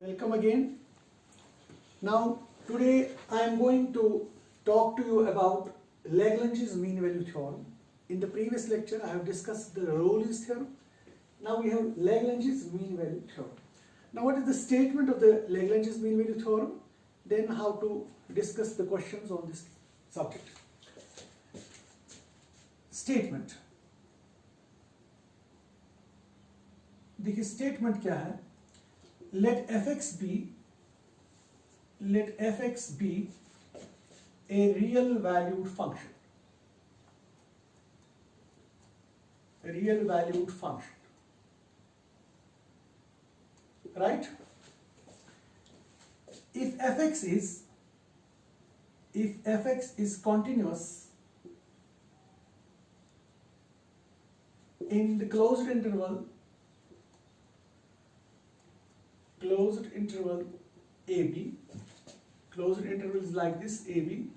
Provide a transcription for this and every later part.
Welcome again. Now today I am going to talk to you about Lagrange's mean value theorem. In the previous lecture I have discussed the Rolle's theorem. Now we have Lagrange's mean value theorem. Now what is the statement of the Lagrange's mean value theorem? Then how to discuss the questions on this subject. Statement. देखिए statement क्या है? Let fx be a real valued function. Right? If fx is continuous in the closed interval AB, closed interval is like this AB,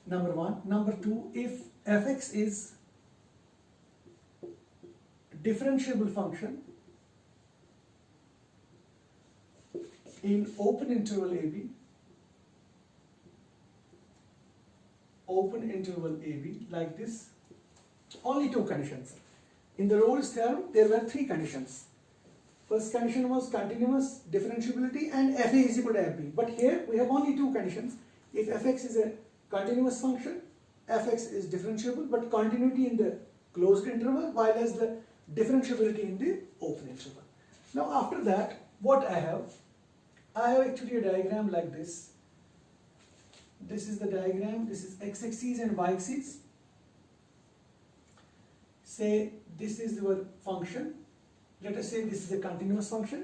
number one. Number two, if fx is differentiable function in open interval AB, like this. Only two conditions. In the Rolle's theorem there were three conditions. First condition was continuous differentiability and fa is equal to fb. But here we have only two conditions. If fx is a continuous function, fx is differentiable, but continuity in the closed interval, while as the differentiability in the open interval. Now after that, what I have actually a diagram like this. This is the diagram. This is x-axis and y-axis. Say this is your function. Let us say this is a continuous function.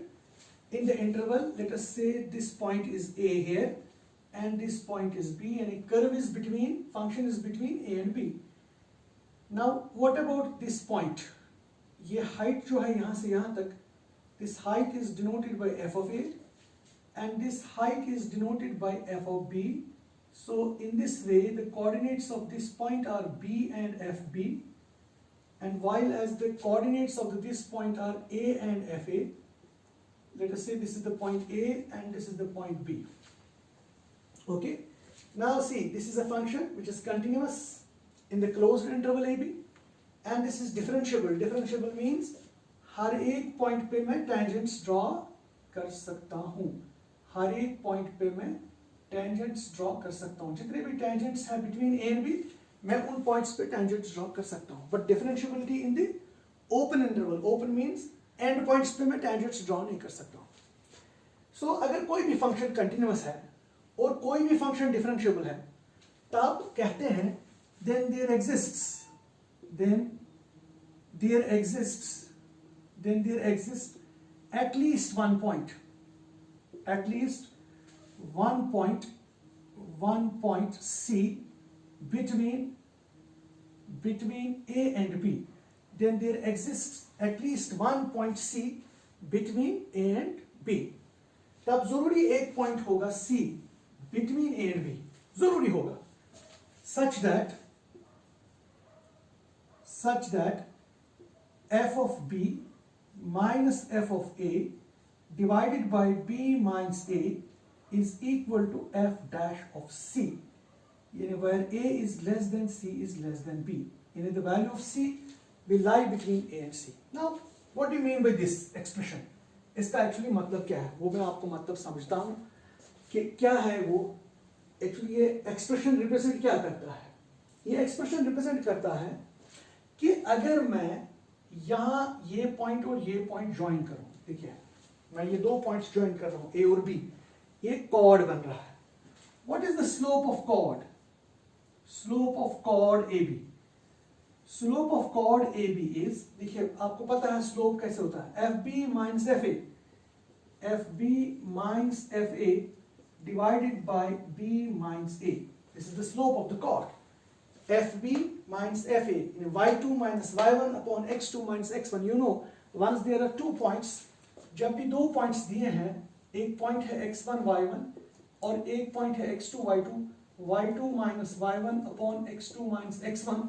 In the interval, let us say this point is A here and this point is B, and a curve is between, function is between A and B. Now what about this point? ये height जो है यहाँ से यहाँ तक, this height is denoted by f of A and this height is denoted by f of B. So in this way the coordinates of this point are B and FB. And while as the coordinates of this point are A and FA, let us say this is the point A and this is the point B. Okay. Now see, this is a function which is continuous in the closed interval AB, and this is differentiable. Differentiable means हर एक point पे मैं tangents draw कर सकता हूँ. हर एक point पे मैं tangents draw कर सकता हूँ. जितने भी tangents हैं between A and B, मैं उन पॉइंट्स पे टेंजेंट्स ड्रॉ कर सकता हूँ. But differentiability in the open interval, open means and points पे मैं टेंजेंट्स ड्रॉ नहीं कर सकता हूँ. सो अगर कोई भी फंक्शन कंटिन्यूअस है और कोई भी फंक्शन डिफरेंशियबल है, तब कहते हैं then there exist at least one point C between A and B. Then there exists at least one point C between A and B. तब जरूरी एक पॉइंट होगा C between A and B, जरूरी होगा, such that f of B minus f of A divided by B minus A is equal to f dash of C. Where A is less than C is less than B. The value of C will lie between A and C. Now, what do you mean by this expression? इसका actually मतलब क्या है? वो मैं आपको मतलब समझता हूँ कि क्या है वो. Actually ये expression represent क्या करता है? ये expression represent करता है कि अगर मैं यहाँ ये point और ये point join करूँ, देखिए मैं ये दो points join कर रहा हूँ A और B, ये chord बन रहा है. What is the slope of chord? Slope of chord AB. Slope of chord AB is, देखिए आपको पता है slope कैसे होता है, FB minus FA. FB minus FA divided by B minus A. This is the slope of the chord. FB minus FA, y2 minus y1 upon x2 minus x1. You know, once there are 2 points, जब भी दो points दिए हैं, एक point है x1 y1 और एक point है x2 y2, y2 minus y1 upon x2 minus x1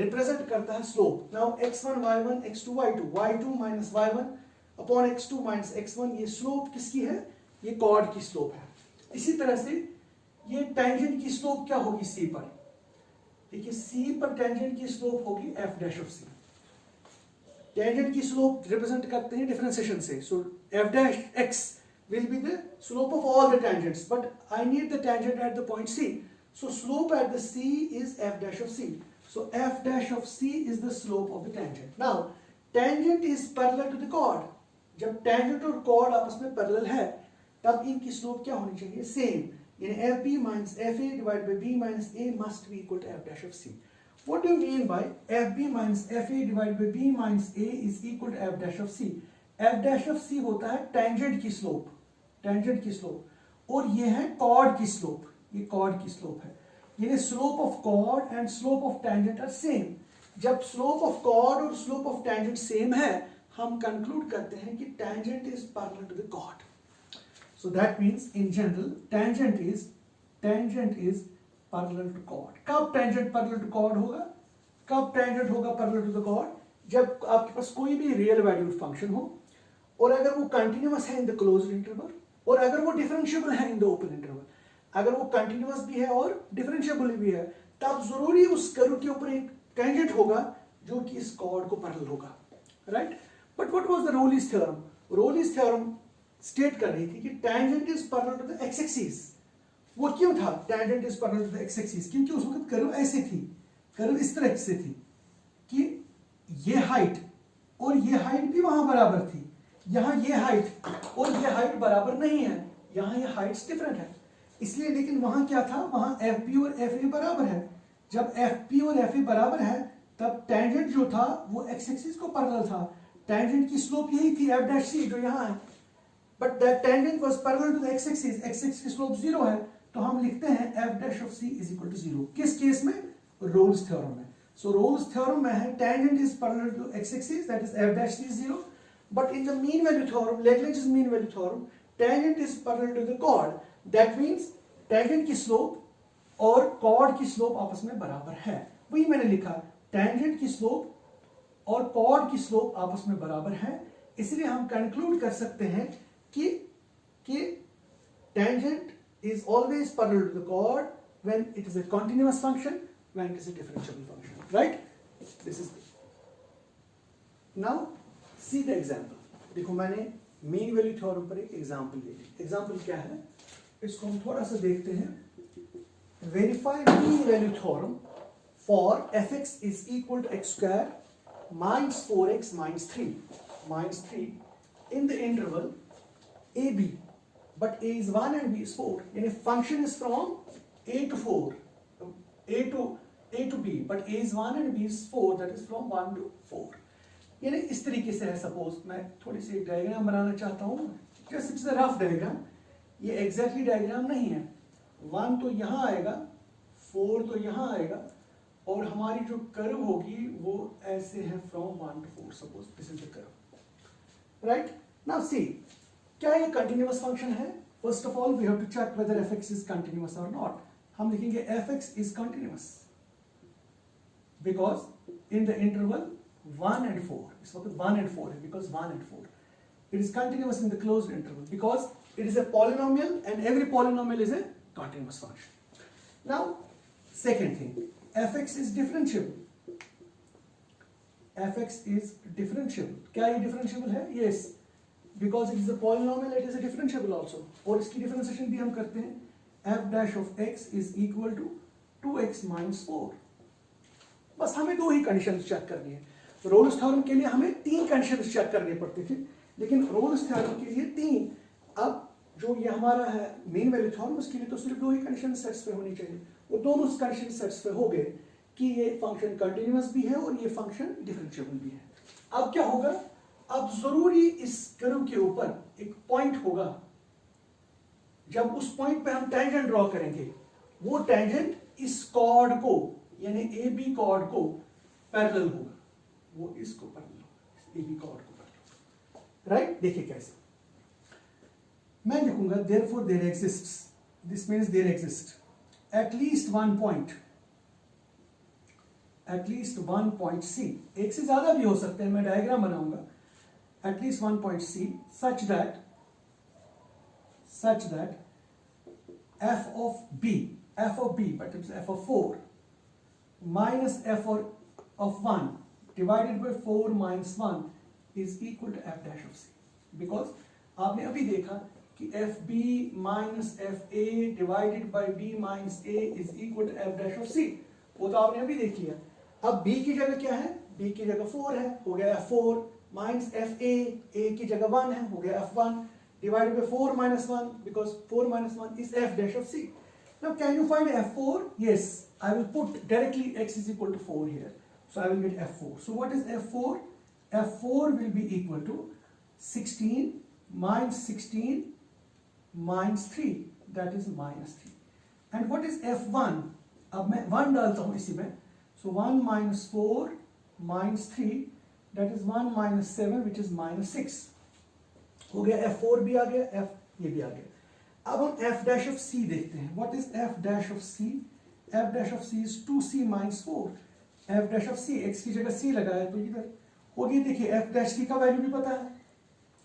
represent करता है slope. Now x1 y1 x2 y2 minus y1 upon x2 minus x1, ये स्लोप किसकी है? ये कॉर्ड की स्लोप है। इसी तरह से ये टेंजेंट की स्लोप क्या होगी c पर? देखिए c पर टेंजेंट की स्लोप होगी f dash of c। Tangent की स्लोप रिप्रेजेंट करते हैं डिफरेंशिएशन से, सो f dash x will be the slope of all the tangents, but I need the tangent at the point c, so slope at the c is f dash of c, so f dash of c is the slope of the tangent. Now tangent is parallel to the chord, जब tangent और chord आपस में parallel है तब इनकी slope क्या होनी चाहिए? Same, यानी fb minus fa divided by b minus a must be equal to f dash of c. What do you mean by fb minus fa divided by b minus a is equal to f dash of c? f dash of c होता है tangent की slope, tangent की slope, और ये है cord की slope, ये cord की स्लोप है, यानी slope of chord and slope of tangent are same. जब स्लोप ऑफ कॉर्ड और स्लोप ऑफ टेंजेंट सेम है, हम कंक्लूड करते हैं कि tangent is parallel to the chord. So that means in general tangent is parallel to chord. कब tangent parallel to chord होगा? कब टेंजेंट होगा पैरेलल टू द कॉर्ड? जब आपके पास कोई भी रियल वैल्यूड फंक्शन हो, और अगर वो कंटिन्यूअस है इन द क्लोज्ड इंटरवल, और अगर वो डिफरेंशिएबल है इन द ओपन इंटरवल। अगर वो कंटिन्यूअस भी है और डिफरेंशिएबल भी है, तब जरूरी उस कर्व के ऊपर एक टेंजेंट होगा जो कि इस कॉर्ड को पैरेलल होगा, right? But what was the Rolle's theorem? Rolle's theorem state कर रही थी कि tangent is parallel to the x axis. वो क्यों था tangent is parallel to the x axis? क्योंकि उस वक्त कर्व ऐसे थी, कर्व इस तरह से थी कि ये हाइट और ये हाइट भी वहां बराबर थी, यहां ये हाइट और ये हाइट बराबर नहीं है, यहां ये हाइट्स डिफरेंट है, इसलिए। लेकिन वहां क्या था? वहां FP और FA बराबर है। जब FP और FA बराबर है तब टेंजेंट जो था वो एक्स एक्सिस को पैरेलल था। टेंजेंट की स्लोप यही थी f डैश c जो यहां है, but that tangent was parallel to the x axis. X axis की स्लोप 0 है, तो हम लिखते हैं f dash of c is equal to 0। किस केस में? रोल्स थ्योरम में। सो रोल्स थ्योरम में है tangent is parallel to x axis, that is f dash c is 0. But in the mean value theorem, Lagrange's mean value theorem, tangent is parallel to the chord. That means tangent की slope और chord की slope आपस में बराबर है। वही मैंने लिखा, tangent की slope और chord की slope आपस में बराबर है, इसलिए हम conclude कर सकते हैं कि tangent is always parallel to the chord when it is a continuous function, when it is a differentiable function, right? This is now. See the example. देखो मैंने मीन वैल्यू थ्योरम पर एक एग्जांपल ले ली। Example क्या है इसको हम थोड़ा सा देखते हैं। Verify mean value theorem for fx is equal to x square minus 4x minus 3 in the interval ab, but a is 1 and b is 4, यानी function is from a to 4, a to b, but a is 1 and b is 4, that is from 1 to 4। यानी इस तरीके से है। Suppose मैं थोड़ी सी एक diagram बनाना चाहता हूँ, just it's a rough diagram, ये एग्जैक्टली डायग्राम नहीं है। 1 तो यहाँ आएगा, 4 तो यहाँ आएगा, और हमारी जो कर्व होगी वो ऐसे है from 1 to 4। Suppose this is the curve, right? Now see, क्या ये कंटिन्यूअस फंक्शन है? First of all we have to check whether fx is continuous और नॉट। हम लिखेंगे fx is continuous because in the interval 1 and 4, इस वक्त 1 and 4 है, because 1 and 4. It is continuous in the closed interval because it is a polynomial and every polynomial is a continuous function. Now, second thing, fx is differentiable. fx is differentiable. क्या ये differentiable है? Yes, because it is a polynomial, it is a differentiable also. और इसकी differentiation भी हम करते हैं, f dash of x is equal to 2x minus 4. बस हमें दो ही कंडीशंस चेक करनी है। रोल्स थ्योरम के लिए हमें 3 कंडीशंस चेक करनी पड़ती थी, लेकिन रोल्स थ्योरम के लिए 3। अब जो ये हमारा है मेन वैल्यू थ्योरम, उसके लिए तो सिर्फ दो ही कंडीशन सेटिस्फाई होनी चाहिए, और दोनों कंडीशन सेटिस्फाई हो गए कि ये फंक्शन कंटिन्यूअस भी है और ये फंक्शन डिफरेंशिएबल भी है। अब क्या होगा? अब जरूरी इस कर्व के ऊपर एक पॉइंट होगा, जब उस पॉइंट पे हम टेंजेंट ड्रॉ करेंगे, वो टेंजेंट इस कॉर्ड को यानी AB कॉर्ड को पैरेलल होगा, वो इसको पैरेलल होगा, AB कॉर्ड को पैरेलल, राइट? देखिए कैसे मैं लिखूंगा, therefore there exists, this means there exists at least one point C, एक से ज्यादा भी हो सकते हैं, मैं डायग्राम बनाऊंगा, at least one point C such that f of b, but it's f of 4 minus f of 1 divided by 4 minus 1 is equal to f dash of c. Because आपने अभी देखा कि F B minus F A divided by B minus A is equal to F dash of C, वो तो आपने अभी देख लिया। अब b की जगह क्या है, b की जगह 4 है, हो गया f4 माइनस एफ ए की जगह 1 है, हो गया f1 divided by 4 minus 1 because 4 minus 1 is f dash of c. Now can you find f4? Yes, I will put directly x is equal to 4 here. So I will get f4. So what is f4? f4 will be equal to 16 minus 3, that is minus 3. And what is f1? अब मैं 1 डालता हूँ इसी में. So 1 minus 4 minus 3, that is 1 minus 7 which is minus 6. हो गया f4 भी आ गया, f ये भी आ गया। अब हम f dash of c देखते हैं। What is f dash of c? f dash of c is 2c minus 4. f dash of c, x की जगह c लगाया तो इधर हो गई। देखिए f dash c का वैल्यू भी पता है,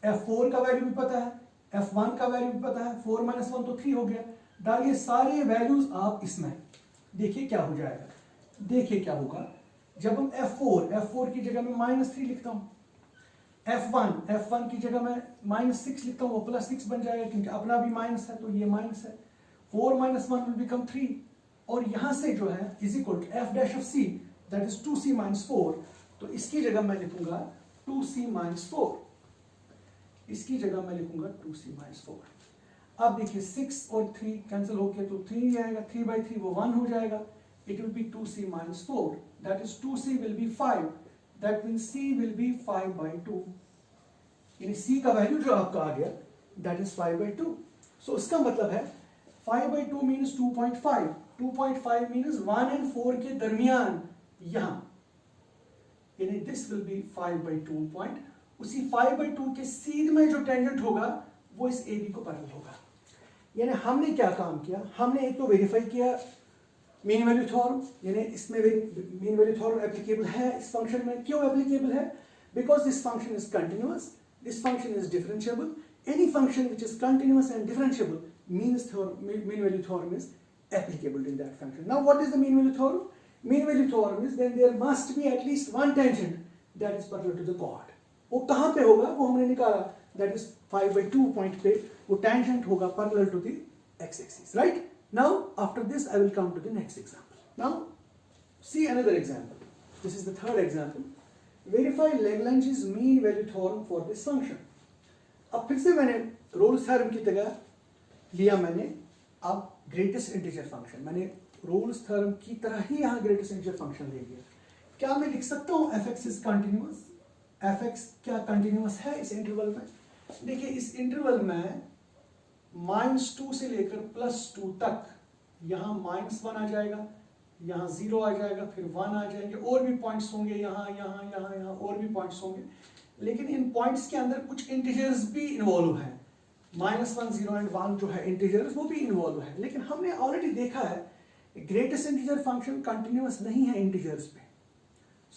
f4 का वैल्यू भी पता है, f1 का वैल्यू भी पता है, 4 minus 1 तो 3 हो गया। डालिए सारे वैल्यूज आप इसमें, देखिए क्या हो जाएगा। देखिए क्या होगा जब हम f4 की जगह में -3 लिखता हूँ, f1 की जगह में -6 लिखता हूँ, वो +6 बन जाएगा क्योंकि अपना भी माइनस है तो ये माइनस है। 4 minus 1 will become 3 और यहाँ से जो है is equal to f dash of c that is 2c minus 4, तो इसकी जगह मैं लिखूंगा 2c minus 4, इसकी जगह मैं लिखूंगा 2c minus 4। अब देखिए 6 और 3 कैंसिल हो गया तो 3 आएगा, 3 by 3 वो 1 हो जाएगा, it will be 2c minus 4, that is 2c will be 5, that means c will be 5 by 2, यानी c का वैल्यू जो आपका आ गया that is 5 by 2। so इसका मतलब है 5 by 2 means 2.5, 2.5 means 1 and 4 के दरमियान यहाँ, यानी this will be 5 by 2 point, उसी 5 by 2 के सीध में जो टेंजेंट होगा वो इस AB को पैरेलल होगा। यानी हमने क्या काम किया, हमने एक तो वेरीफाई किया मीन वैल्यू थ्योरम, यानी इसमें मीन वैल्यू थ्योरम एप्लीकेबल है इस फंक्शन में। क्यों एप्लीकेबल है? Because this function is continuous, this function is differentiable, any function which is continuous and differentiable mean value theorem is applicable in that function. Now what is the mean value theorem? Mean value theorem is then there must be at least one tangent that is parallel to the chord. वो कहाँ पे होगा वो हमने निकाला, that is 5 by 2 point पे वो tangent होगा parallel to the x-axis, right? Now after this I will come to the next example. Now see another example. This is the third example. Verify Lagrange's mean value theorem for this function. अब फिर से मैंने Rolle's theorem की तरह लिया, मैंने अब greatest integer function, मैंने रोल्स थ्योरम की तरह ही यहाँ ग्रेटेस्ट इंटीजर फंक्शन ले लिया। क्या मैं लिख सकता हूँ fx इज कंटिन्यूअस? fx क्या कंटिन्यूअस है इस इंटरवल में? देखिए इस इंटरवल में -2 से लेकर +2 तक यहाँ -1 आ जाएगा, यहाँ 0 आ जाएगा, फिर 1 आ जाएंगे, और भी पॉइंट्स होंगे यहाँ यहाँ यहाँ यहाँ और भी पॉइंट्स होंगे, लेकिन इन पॉइंट्स के अंदर कुछ इंटीजर्स भी इन्वॉल्व हैं। -1, 0 एंड 1 जो है इंटीजर्स वो भी इन्वॉल्व है, लेकिन हमने ऑलरेडी देखा है ग्रेटेस्ट इंटीजर फंक्शन कंटिन्यूअस नहीं है इंटीजर्स पे।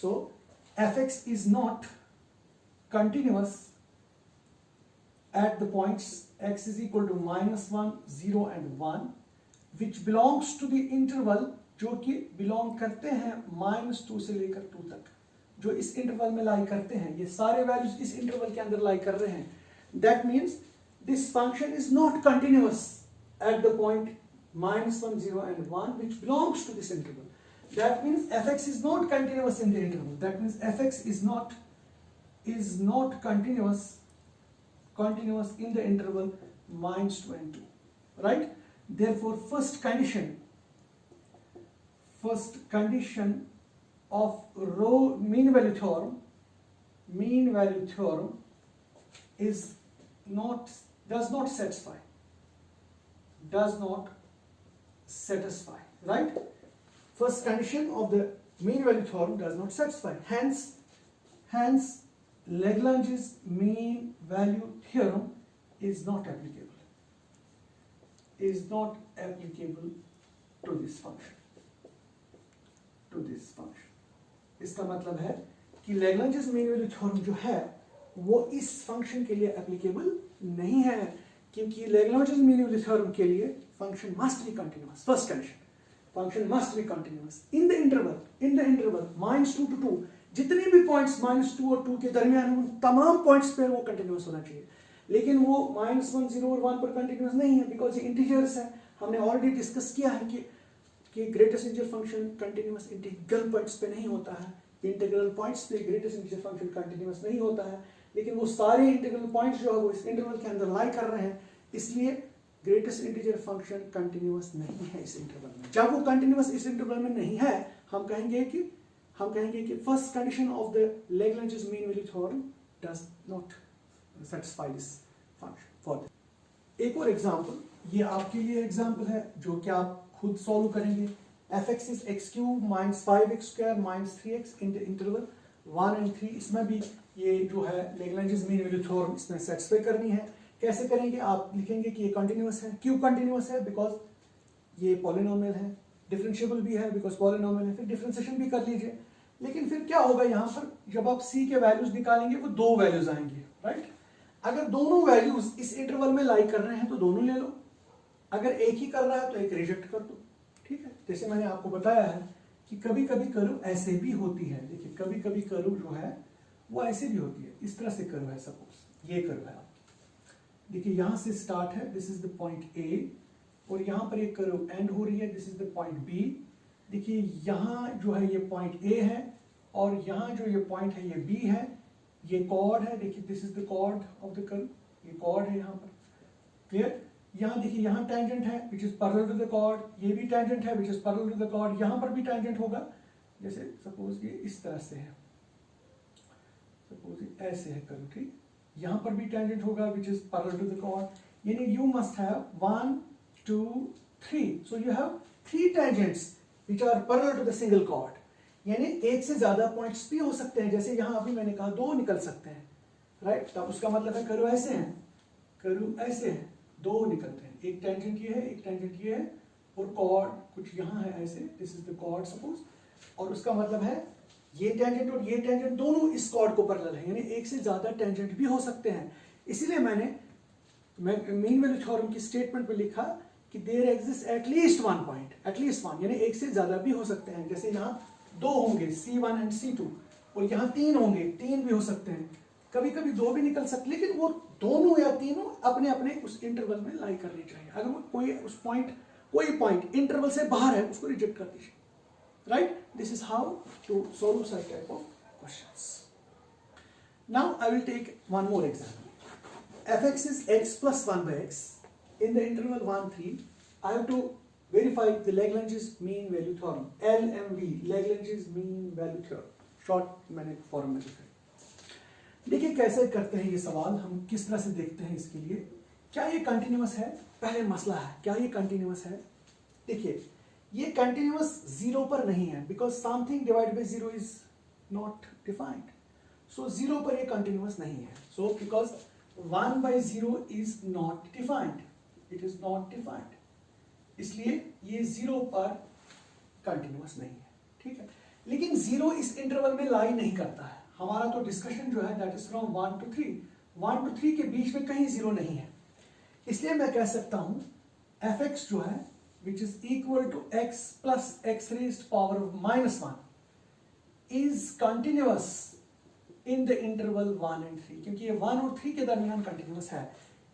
सो fx is not continuous at the points x is equal to -1, 0 and 1 which belongs to the interval जो कि बिलोंग करते हैं -2 से लेकर 2 तक, जो इस इंटरवल में लाई करते हैं, ये सारे वैल्यूज इस इंटरवल के अंदर लाई कर रहे हैं। That means this function is not continuous at the point -1, 0 and 1 which belongs to this interval. That means fx is not continuous in the interval. That means fx is not continuous in the interval -2 and 2, right? Therefore first condition of mean value theorem does not satisfy, right? First condition of the mean value theorem does not satisfy, hence Lagrange's mean value theorem is not applicable to this function. इसका मतलब है कि Lagrange's mean value theorem जो है वो इस function के लिए एप्लीकेबल नहीं है, क्योंकि लैग्रेंज मीन वैल्यू थ्योरम के लिए function must be continuous. First condition, function must be continuous in the interval -2 to 2। जितने भी पॉइंट्स -2 और 2 के दरमियान उन तमाम पॉइंट्स पे वो कंटिन्यूअस होना चाहिए। लेकिन वो -1, 0 और 1 पर कंटिन्यूअस नहीं है, बिकॉज ये इंटीजर्स है। हमने ऑलरेडी डिस्कस किया है कि greatest integer function continuous integral points पे नहीं होता है, इंटीग्रल पॉइंट्स पे ग्रेटेस्ट इंटीजर फंक्शन कंटिन्यूअस नहीं होता है। लेकिन वो सारे इंटीग्रल पॉइंट्स जो है वो इस इंटरवल के अंदर लाई कर रहे हैं, इसलिए ग्रेटेस्ट इंटीजर फंक्शन कंटिन्यूअस नहीं है इस इंटरवल में। जब वो कंटिन्यूअस इस इंटरवल में नहीं है, हम कहेंगे कि first condition of the Lagrange mean value theorem does not satisfy this function for. एक और एग्जांपल, ये आपके लिए एग्जांपल है जो कि आप खुद सॉल्व करेंगे। fx is x³ - 5x² - 3x in the interval 1 and 3। इसमें भी ये जो है लैग्रेंज मीन वैल्यू थ्योरम इसमें सेटिस्फाई करनी है। कैसे करेंगे? आप लिखेंगे कि ये कंटिन्यूअस है। क्यों कंटिन्यूअस है? बिकॉज ये पॉलिनोमियल है, डिफरेंशिएबल भी है बिकॉज पॉलिनोमियल है। फिर डिफरेंशिएशन भी कर लीजिए। लेकिन फिर क्या होगा यहाँ पर, जब आप c के वैल्यूज निकालेंगे वो दो वैल्यूज आएंगे, राइट। अगर दोनों वैल्यूज इस इंटरवल में लाई कर रहे हैं तो दोनों ले लो, अगर एक ही कर रहा है तो एक रिजेक्ट कर दो, ठीक है। जैसे मैंने आपको बताया है कि कभी कभी कर्व ऐसे भी होती है। देखिए कभी कभी कर्व जो है वो ऐसे भी होती है, इस तरह से कर्व है। सपोज ये कर्व है आपकी, देखिए यहां से स्टार्ट है, this is the point a, और यहां पर एक कर्व एंड हो रही है, this is the point b. देखिए यहां जो है ये पॉइंट ए है और यहां जो ये पॉइंट है ये बी है, ये कॉर्ड है। देखिए this is the chord of the curve, ये कॉर्ड है यहाँ पर, क्लियर। यहाँ देखिए यहाँ टेंजेंट है which is parallel to the chord, ये भी टेंजेंट है which is parallel to the chord. यहाँ पर भी टेंजेंट होगा, जैसे सपोज ये इस तरह से है, सपोज ऐसे है कर्व, ठीक। यहाँ पर भी टेंजेंट होगा which is parallel to the chord. यानी you must have 1 2 3, so you have 3 tangents which are parallel to the single chord. यानी एक से ज्यादा पॉइंट्स भी हो सकते हैं, जैसे यहाँ अभी मैंने कहा 2 निकल सकते हैं, राइट। तब उसका मतलब है कर्व ऐसे है, कर्व ऐसे है, 2 निकलते हैं, एक टेंजेंट ये है, एक टेंजेंट ये है, और कॉर्ड कुछ यहाँ है ऐसे, this is the chord suppose. और उसका मतलब है ये टेंजेंट और ये टेंजेंट दोनों इस कॉर्ड को पैरेलल है, यानी एक से ज्यादा टेंजेंट भी हो सकते हैं। इसीलिए मैंने मीन वैल्यू थ्योरम की स्टेटमेंट में लिखा कि there exist at least 1 point, at least 1, यानी एक से ज्यादा भी हो सकते हैं। जैसे यहाँ 2 होंगे, C1 एंड C2, और यहाँ 3 होंगे, 3 भी हो सकते हैं, कभी कभी 2 भी निकल सकते, लेकिन वो दोनों या तीनों अपने अपने उस इंटरवल में लाई करनी चाहिए। अगर वो कोई पॉइंट इंटरवल से बाहर है उसको रिजेक्ट कर दीजिए, right. This is how to solve such type of questions. Now I will take one more example. fx is x plus 1 by x in the interval 1 3. I have to verify the Lagrange's mean value theorem, LMV, Lagrange's mean value theorem, short मैंने form में लिखा है। देखिए कैसे करते हैं ये सवाल, हम किस तरह से देखते हैं इसके लिए। क्या ये कंटिन्यूअस है? पहले मसला है, क्या ये कंटिन्यूअस है? देखिए ये कंटिन्यूअस 0 पर नहीं है, because something divide by 0 is not defined. So 0 पर ये कंटिन्यूअस नहीं है। So because 1 by 0 is not defined, it is not defined, इसलिए ये 0 पर कंटिन्यूअस नहीं है, ठीक है। लेकिन 0 इस इंटरवल में लाई नहीं करता है। हमारा तो डिस्कशन जो है that is from 1 to 3, 1 to 3 के बीच में कहीं 0 नहीं है। इसलिए मैं कह सकता हूं fx जो है which is equal to x plus x raised power of -1 is continuous in the interval 1 and 3, क्योंकि ये 1 और 3 के दरमियान कंटिन्यूअस है।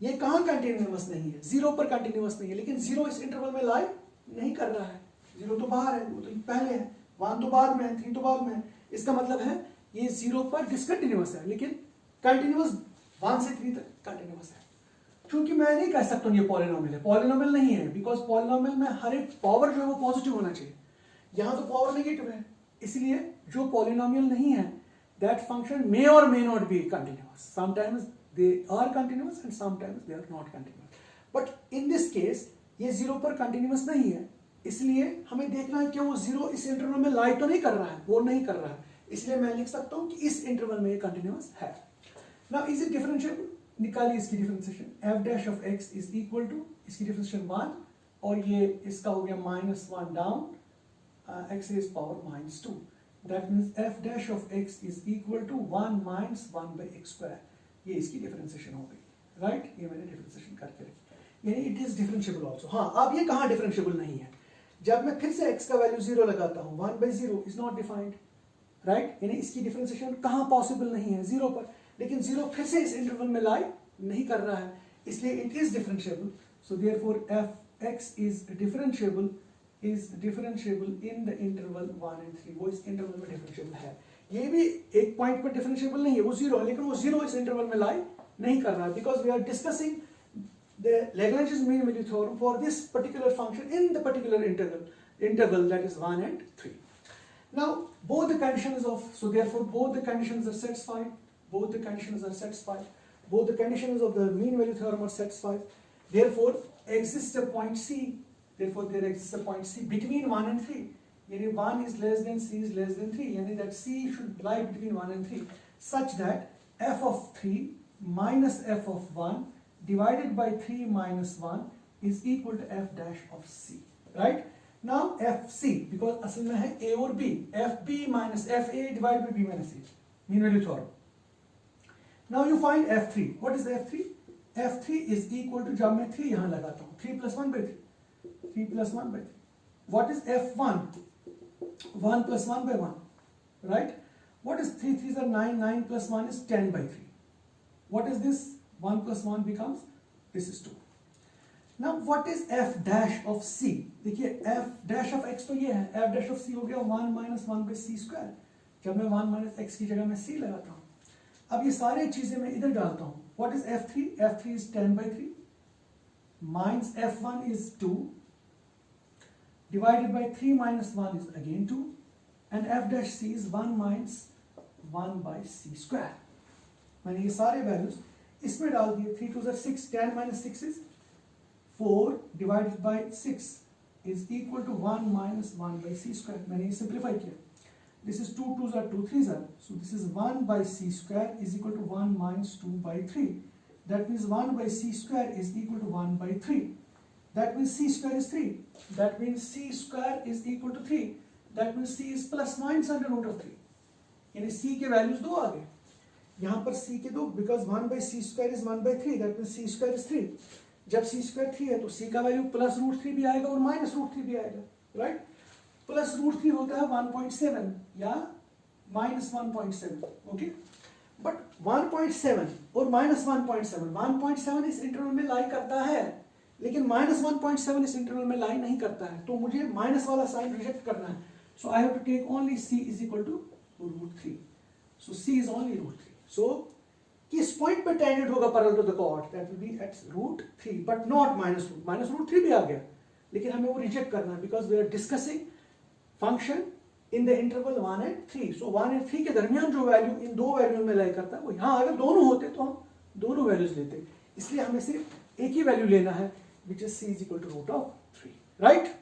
ये कहां कंटिन्यूअस नहीं है? 0 पर कंटिन्यूअस नहीं है, लेकिन 0 इस इंटरवल में लाई नहीं कर रहा है। 0 तो बाहर है, वो तो पहले है, 1 तो बाद में है, 3 तो बाद में है। इसका मतलब है ये 0 पर डिसकंटिन्यूअस है, लेकिन कंटिन्यूअस 1 से 3 तक कंटिन्यूअस है। क्योंकि मैं नहीं कह सकता हूं ये पॉलिनोमियल है, पॉलिनोमियल नहीं है, बिकॉज पॉलिनोमियल में हर एक पावर जो है वो पॉजिटिव होना चाहिए, यहां तो पावर नेगेटिव है। इसलिए जो पॉलिनोमियल नहीं है that function may or may not be continuous. Sometimes they are continuous and sometimes they are not continuous. But in this case ये 0 पर continuous नहीं है, इसलिए हमें देखना है कि वो 0 इस इंटरवल में लाई तो नहीं कर रहा है, वो नहीं कर रहा है। इसलिए मैं लिख सकता हूं कि इस इंटरवल में ये continuous है। Now is it differentiable? निकालिए इसकी differentiation. f dash of x is equal to, इसकी डिफरेंशिएशन 1, और ये इसका हो गया -1 down, x raised power -2. That means f dash of x is equal to 1 minus 1 by x square. ये इसकी डिफरेंशिएशन हो गई, राइट। ये मैंने डिफरेंशिएशन करके रखी, यानी इट इज डिफरेंशिएबल आल्सो। हाँ, अब ये कहाँ डिफरेंशिएबल नहीं है, जब मैं फिर से x का वैल्यू 0 लगाता हूँ, 1/0 इज नॉट डिफाइंड, राइट, यानी इसकी डिफरेंशिएशन कहाँ पॉसिबल नहीं है, 0 पर, लेकिन 0 फिर से इस इंटरवल में लाई नहीं कर रहा है, इसलिए it is differentiable. So therefore f(x) is differentiable in the interval 1 and 3, वो इस इंटरवल में डिफरेंशिएबल है। ये भी एक पॉइंट पर डिफरेंशिएबल नहीं है, वो 0 है, लेकिन वो 0 इस इंटरवल में लाई नहीं कर रहा है, because we are discussing the Lagrange's mean value theorem for this particular function in the particular interval that is 1 and 3. Now both the conditions of, so therefore both the conditions are satisfied, both the conditions of the mean value theorem are satisfied, therefore exists a point C, therefore there exists a point C between 1 and 3, yani 1 is less than C is less than 3, yani that C should lie between 1 and 3 such that f of 3 minus f of 1 divided by 3 minus 1 is equal to f dash of C, right? Now fc, because असल में है a और b, fb minus fa divided by b minus c, mean value theorem. Now you find f3. What is f3? f3 is equal to, जब मैं 3 यहाँ लगाता हूँ, 3 plus 1 by 3. What is f1? 1 plus 1 by 1, right? What is 3 3s are 9, 9 plus 1 is 10 by 3. What is this? 1 plus 1 becomes, this is 2. Now what is f dash of c? देखिए f dash of x तो ये है, f dash of c हो गया 1 minus 1 by c square, जब मैं 1 minus x की जगह मैं c लगाता हूँ। अब ये सारे चीजें मैं इधर डालता हूँ। What is f3? f3 is 10 by 3 minus f1 is 2 divided by 3 minus 1 is again 2 and f dash c is 1 minus 1 by c square। मैंने ये सारे वैल्यूज इसमें डाल दिए, 3 2s are 6, 10 minus 6 is 4 divided by 6 is equal to 1 minus 1 by c square। मैंने ये simplify किया, this is 2 2s are 2 3s are, so this is 1 by c square is equal to 1 minus 2 by 3, that means 1 by c square is equal to 1 by 3, that means c square is 3, that means c square is equal to 3, that means c is plus minus under root of 3, यानी c के values दो आ गए यहाँ पर c के दो, because 1 by c square is 1 by 3, that means c square is 3, जब c square 3 है तो c का वैल्यू प्लस रूट 3 भी आएगा और माइनस रूट 3 भी आएगा, राइट। प्लस रूट 3 होता है 1.7 या माइनस 1.7, ओके, बट 1.7 और माइनस 1.7 इस इंटरवल में लाई करता है, लेकिन माइनस 1.7 इस इंटरवल में लाई नहीं करता है, तो मुझे माइनस वाला साइन रिजेक्ट करना है, so I have to take only c is equal to root 3, so c is only root 3। So किस पॉइंट पे टेंजेंट होगा parallel to the chord, that will be at root 3 but not minus root 3 भी आ गया, लेकिन हमें वो reject करना है because we are discussing function in the interval 1 and 3। So 1 and 3 के दरमियान जो वैल्यू इन दो वैल्यू में लाई करता है, वो यहाँ अगर दोनों होते तो हम दोनों वैल्यूज लेते, इसलिए हमें सिर्फ एक ही वैल्यू लेना है which is c is equal to root of 3, right.